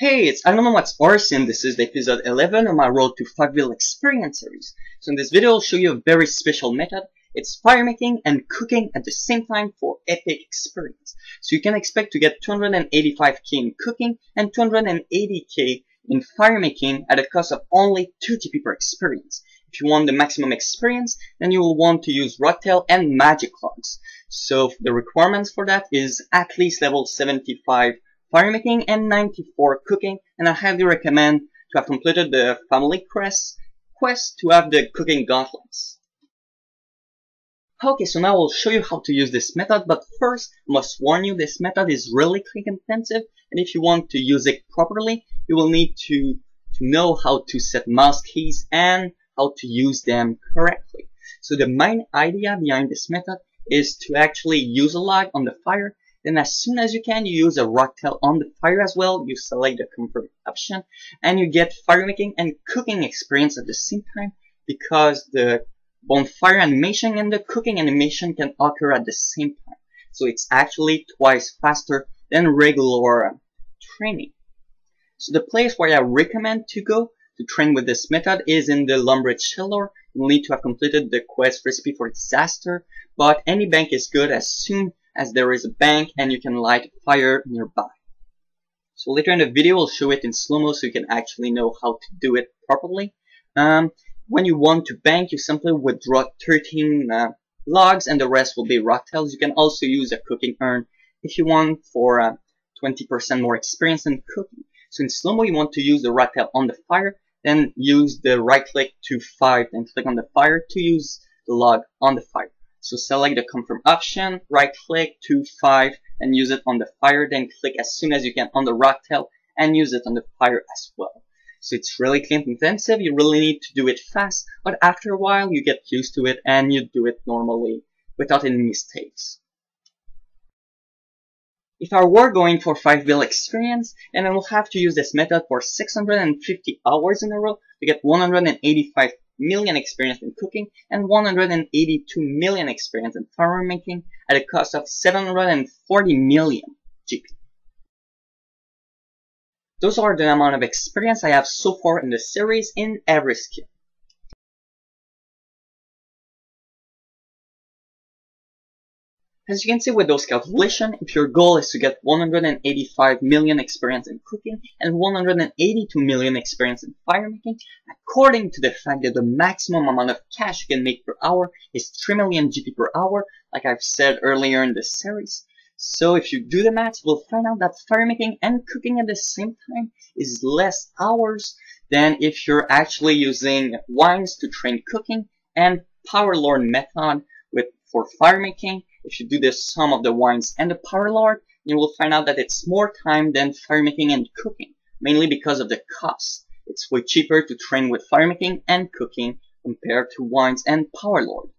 Hey, it's IdkWhatsRc and this is the episode 11 of my Road to 5 Bils Experience series. So in this video I'll show you a very special method. It's fire making and cooking at the same time for epic experience. So you can expect to get 285k in cooking and 280k in fire making at a cost of only 2 TP per experience. If you want the maximum experience, then you will want to use Rocktail and Magic Logs. So the requirements for that is at least level 75 fire making and 94 cooking, and I highly recommend to have completed the family quest to have the cooking gauntlets. Okay, so now I'll show you how to use this method, but first I must warn you this method is really click intensive, and if you want to use it properly, you will need to know how to set mouse keys and how to use them correctly. So the main idea behind this method is to actually use a log on the fire. Then as soon as you can, you use a Rocktail on the fire as well. You select the confirm option and you get fire making and cooking experience at the same time, because the bonfire animation and the cooking animation can occur at the same time. So it's actually twice faster than regular training. So the place where I recommend to go to train with this method is in the Lumbridge Shelter. You'll need to have completed the quest Recipe for Disaster, but any bank is good as soon as there is a bank and you can light a fire nearby. So later in the video I'll show it in slow-mo so you can actually know how to do it properly. When you want to bank, you simply withdraw 13 logs and the rest will be Rocktails. You can also use a cooking urn if you want for 20% more experience in cooking. So in slow-mo you want to use the Rocktail on the fire, then use the right click to 5 and click on the fire to use the log on the fire. So select the confirm option, right click to 5 and use it on the fire, then click as soon as you can on the Rocktail and use it on the fire as well. So it's really click intensive, you really need to do it fast, but after a while you get used to it and you do it normally without any mistakes. If I were going for 5 Bils experience, then I will have to use this method for 650 hours in a row to get 185 million experience in cooking and 182 million experience in fire making at a cost of 740 million GP. Those are the amount of experience I have so far in the series in every skill. As you can see with those calculations, if your goal is to get 185 million experience in cooking and 182 million experience in fire making, according to the fact that the maximum amount of cash you can make per hour is 3 million GP per hour, like I've said earlier in this series. So if you do the math, you'll find out that fire making and cooking at the same time is less hours than if you're actually using wines to train cooking and Power Lord method for fire making. If you do the sum of the wines and the Power Lord, you will find out that it's more time than fire making and cooking, mainly because of the cost. It's way cheaper to train with fire making and cooking compared to wines and Power Lord.